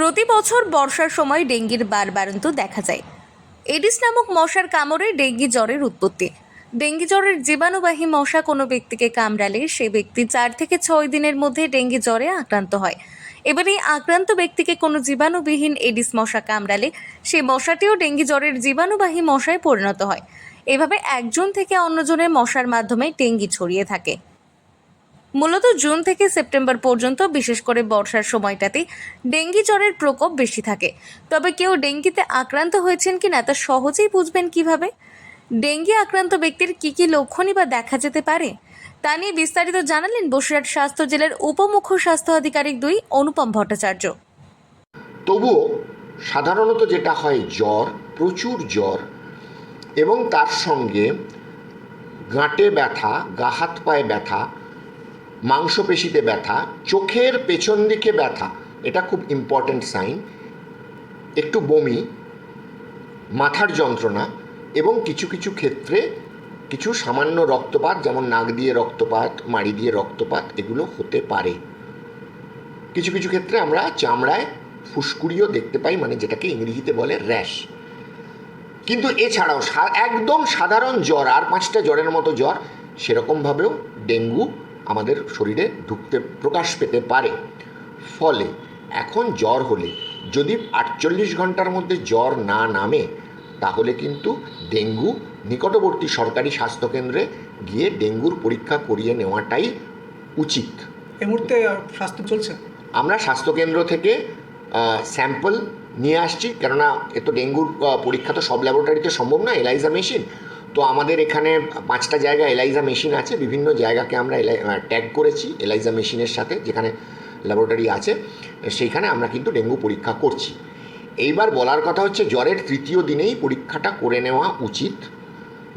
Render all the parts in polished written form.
প্রতি বছর বর্ষার সময় ডেঙ্গির বারবারন্ত দেখা যায়। এডিস নামক মশার কামড়ে ডেঙ্গি জ্বরের উৎপত্তি। ডেঙ্গি জ্বরের জীবাণুবাহী মশা কোনো ব্যক্তিকে কামড়ালে সে ব্যক্তি 4 থেকে 6 দিনের মধ্যে ডেঙ্গি জ্বরে আক্রান্ত হয়। এবার এই আক্রান্ত ব্যক্তিকে কোনো জীবাণুবিহীন এডিস মশা কামড়ালে সেই মশাটিও ডেঙ্গি জ্বরের জীবাণুবাহী মশায় পরিণত হয়। এভাবে একজন থেকে অন্যজনের মশার মাধ্যমে ডেঙ্গি ছড়িয়ে থাকে। মূলত জুন থেকে সেপ্টেম্বর পর্যন্ত, বিশেষ করে বর্ষার সময়টাতে ডেঙ্গি জ্বরের প্রকোপ বেশি থাকে। তবে কেউ ডেঙ্গিতে আক্রান্ত হয়েছেন কিনা তা সহজেই বুঝবেন কিভাবে? ডেঙ্গি আক্রান্ত ব্যক্তির কি লক্ষণই বা দেখা যেতে পারে তা নিয়ে বিস্তারিত জানালেন বসিরহাট স্বাস্থ্য জেলার উপমুখ্য স্বাস্থ্য আধিকারিক 2 অনুপম ভট্টাচার্য। তবুও সাধারণত যেটা হয়, জ্বর, প্রচুর জ্বর এবং তার সঙ্গে গাঁটে ব্যথা, গা হাত পায়ে ব্যথা, মাংসপেশিতে ব্যথা, চোখের পেছন দিকে ব্যথা, এটা খুব ইম্পর্ট্যান্ট সাইন, একটু বমি, মাথার যন্ত্রণা এবং কিছু কিছু ক্ষেত্রে কিছু সামান্য রক্তপাত, যেমন নাক দিয়ে রক্তপাত, মাড়ি দিয়ে রক্তপাত, এগুলো হতে পারে। কিছু কিছু ক্ষেত্রে আমরা চামড়ায় ফুসকুড়িও দেখতে পাই, মানে যেটাকে ইংরেজিতে বলে র্যাশ। কিন্তু এছাড়াও একদম সাধারণ জ্বর, আর 5টা জ্বরের মতো জ্বর, সেরকমভাবেও ডেঙ্গু আমাদের শরীরে প্রকাশ পেতে পারে। ফলে এখন জ্বর হলে যদি 48 ঘন্টার মধ্যে জ্বর না নামে, তাহলে কিন্তু ডেঙ্গু নিকটবর্তী সরকারি স্বাস্থ্যকেন্দ্রে গিয়ে ডেঙ্গুর পরীক্ষা করিয়ে নেওয়াটাই উচিত। এই মুহূর্তে স্বাস্থ্য চলছে, আমরা স্বাস্থ্যকেন্দ্র থেকে স্যাম্পল নিয়ে আসছি, কেননা এ তো ডেঙ্গুর পরীক্ষা তো সব ল্যাবরেটরিতে সম্ভব না, এলাইজা মেশিন। তো আমাদের এখানে 5টা জায়গায় এলাইজা মেশিন আছে, বিভিন্ন জায়গাকে আমরা ট্যাগ করেছি এলাইজা মেশিনের সাথে, যেখানে ল্যাবরেটরি আছে সেইখানে আমরা কিন্তু ডেঙ্গু পরীক্ষা করছি। এইবার বলার কথা হচ্ছে, জ্বরের 3য় দিনেই পরীক্ষাটা করে নেওয়া উচিত।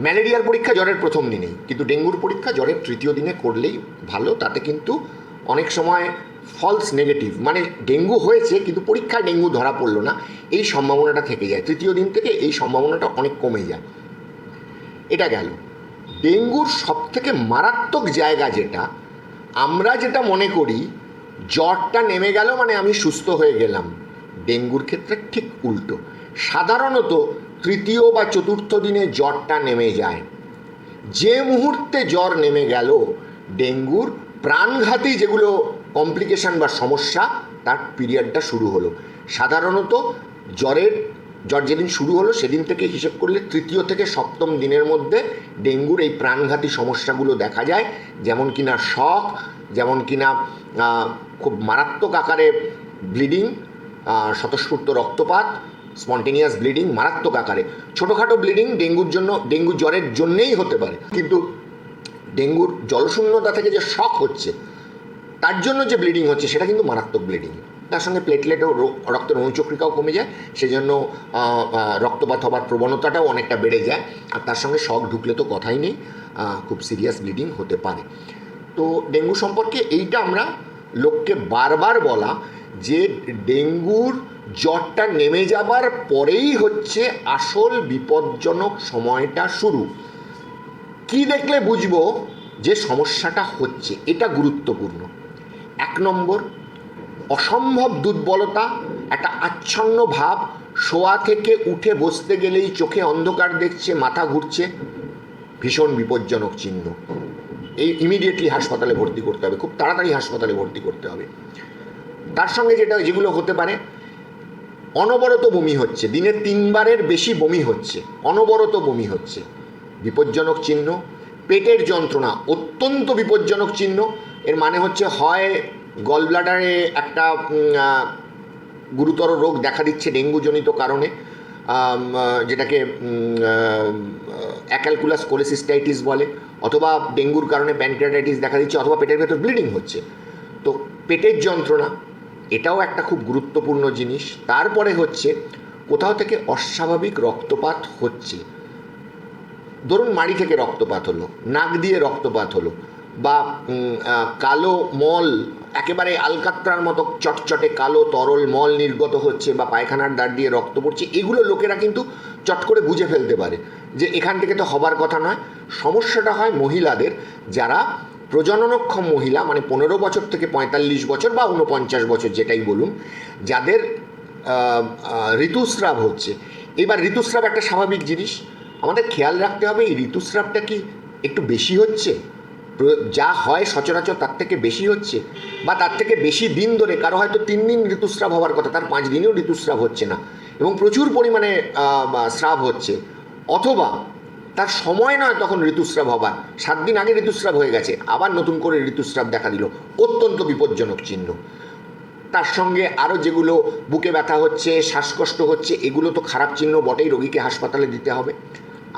ম্যালেরিয়ার পরীক্ষা জ্বরের 1ম দিনেই, কিন্তু ডেঙ্গুর পরীক্ষা জ্বরের 3য় দিনে করলেই ভালো। তাতে কিন্তু অনেক সময় ফলস নেগেটিভ, মানে ডেঙ্গু হয়েছে কিন্তু পরীক্ষায় ডেঙ্গু ধরা পড়লো না, এই সম্ভাবনাটা থেকে যায়। 3য় দিন থেকে এই সম্ভাবনাটা অনেক কমে যায়। এটা গেল। ডেঙ্গুর সবথেকে মারাত্মক জায়গা যেটা, আমরা যেটা মনে করি জ্বরটা নেমে গেল মানে আমি সুস্থ হয়ে গেলাম, ডেঙ্গুর ক্ষেত্রে ঠিক উল্টো। সাধারণত 3য় বা 4র্থ দিনে জ্বরটা নেমে যায়। যে মুহূর্তে জ্বর নেমে গেল, ডেঙ্গুর প্রাণঘাতী যেগুলো কমপ্লিকেশান বা সমস্যা, তার পিরিয়ডটা শুরু হলো। সাধারণত জ্বর যেদিন শুরু হলো সেদিন থেকে হিসেব করলে 3য় থেকে 7ম দিনের মধ্যে ডেঙ্গুর এই প্রাণঘাতী সমস্যাগুলো দেখা যায়। যেমন কিনা শক, যেমন কিনা খুব মারাত্মক আকারে ব্লিডিং, স্বতঃস্ফূর্ত রক্তপাত, স্পন্টেনিয়াস ব্লিডিং মারাত্মক আকারে। ছোটোখাটো ব্লিডিং ডেঙ্গু জ্বরের জন্যেই হতে পারে, কিন্তু ডেঙ্গুর জলশূন্যতা থেকে যে শক হচ্ছে তার জন্য যে ব্লিডিং হচ্ছে সেটা কিন্তু মারাত্মক ব্লিডিং। তার সঙ্গে প্লেটলেটও, রক্তের অনুচক্রিকাও কমে যায়, সেজন্য রক্তপাত হবার প্রবণতাটাও অনেকটা বেড়ে যায়। আর তার সঙ্গে শক ঢুকলে তো কথাই নেই, খুব সিরিয়াস ব্লিডিং হতে পারে। তো ডেঙ্গু সম্পর্কে এইটা আমরা লোককে বারবার বলা, যে ডেঙ্গুর জ্বরটা নেমে যাবার পরেই হচ্ছে আসল বিপজ্জনক সময়টা শুরু। কি দেখলে বুঝবো যে সমস্যাটা হচ্ছে, এটা গুরুত্বপূর্ণ। 1 নম্বর, অসম্ভব দুর্বলতা, একটা আচ্ছন্ন ভাব, শোয়া থেকে উঠে বসতে গেলেই চোখে অন্ধকার দেখছে, মাথা ঘুরছে, ভীষণ বিপজ্জনক চিহ্ন। এই ইমিডিয়েটলি হাসপাতালে ভর্তি করতে হবে, খুব তাড়াতাড়ি হাসপাতালে ভর্তি করতে হবে। তার সঙ্গে যেগুলো হতে পারে, অনবরত বমি হচ্ছে, দিনে 3 বারের বেশি বমি হচ্ছে, অনবরত বমি হচ্ছে, বিপজ্জনক চিহ্ন। পেটের যন্ত্রণা অত্যন্ত বিপজ্জনক চিহ্ন। এর মানে হচ্ছে হয় গল ব্লাডারে একটা গুরুতর রোগ দেখা দিচ্ছে ডেঙ্গুজনিত কারণে, যেটাকে অ্যাকালকুলাস কোলেসিস্টাইটিস বলে, অথবা ডেঙ্গুর কারণে প্যানক্রিয়াটাইটিস দেখা দিচ্ছে, অথবা পেটের ভেতর ব্লিডিং হচ্ছে। তো পেটের যন্ত্রণা এটাও একটা খুব গুরুত্বপূর্ণ জিনিস। তারপরে হচ্ছে কোথাও থেকে অস্বাভাবিক রক্তপাত হচ্ছে, ধরুন মাড়ি থেকে রক্তপাত হলো, নাক দিয়ে রক্তপাত হলো, বা কালো মল, একেবারে আলকাত্রার মতো চটচটে কালো তরল মল নির্গত হচ্ছে, বা পায়খানার দ্বার দিয়ে রক্ত পড়ছে, এগুলো লোকেরা কিন্তু চট করে বুঝে ফেলতে পারে যে এখান থেকে তো হবার কথা নয়। সমস্যাটা হয় মহিলাদের, যারা প্রজননক্ষম মহিলা, মানে 15 বছর থেকে 45 বছর বা 49 বছর যেটাই বলুন, যাদের ঋতুস্রাব হচ্ছে। এবার ঋতুস্রাব একটা স্বাভাবিক জিনিস, আমাদের খেয়াল রাখতে হবে এই ঋতুস্রাবটা কি একটু বেশি হচ্ছে, যা হয় সচরাচর তার থেকে বেশি হচ্ছে, বা তার থেকে বেশি দিন ধরে, কারো হয়তো 3 দিন ঋতুস্রাব হওয়ার কথা, তার 5 দিনেও ঋতুস্রাব হচ্ছে না এবং প্রচুর পরিমাণে স্রাব হচ্ছে, অথবা তার সময় নয় তখন ঋতুস্রাব হবার, 7 দিন আগে ঋতুস্রাব হয়ে গেছে, আবার নতুন করে ঋতুস্রাব দেখা দিল, অত্যন্ত বিপজ্জনক চিহ্ন। তার সঙ্গে আরও যেগুলো বুকে ব্যথা হচ্ছে, শ্বাসকষ্ট হচ্ছে, এগুলো তো খারাপ চিহ্ন বটেই, রোগীকে হাসপাতালে দিতে হবে।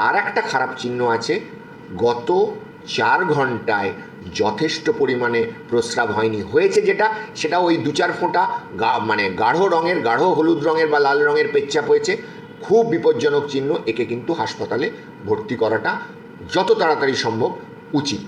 আর একটা খারাপ চিহ্ন আছে, গত 4 ঘন্টায় যথেষ্ট পরিমাণে প্রস্রাব হয়নি, হয়েছে যেটা সেটা ওই 2-4 ফোঁটা মানে গাঢ় রঙের, গাঢ় হলুদ রঙের বা লাল রঙের পেচ্ছাপ হয়েছে, খুব বিপজ্জনক চিহ্ন। একে কিন্তু হাসপাতালে ভর্তি করাটা যত তাড়াতাড়ি সম্ভব উচিত।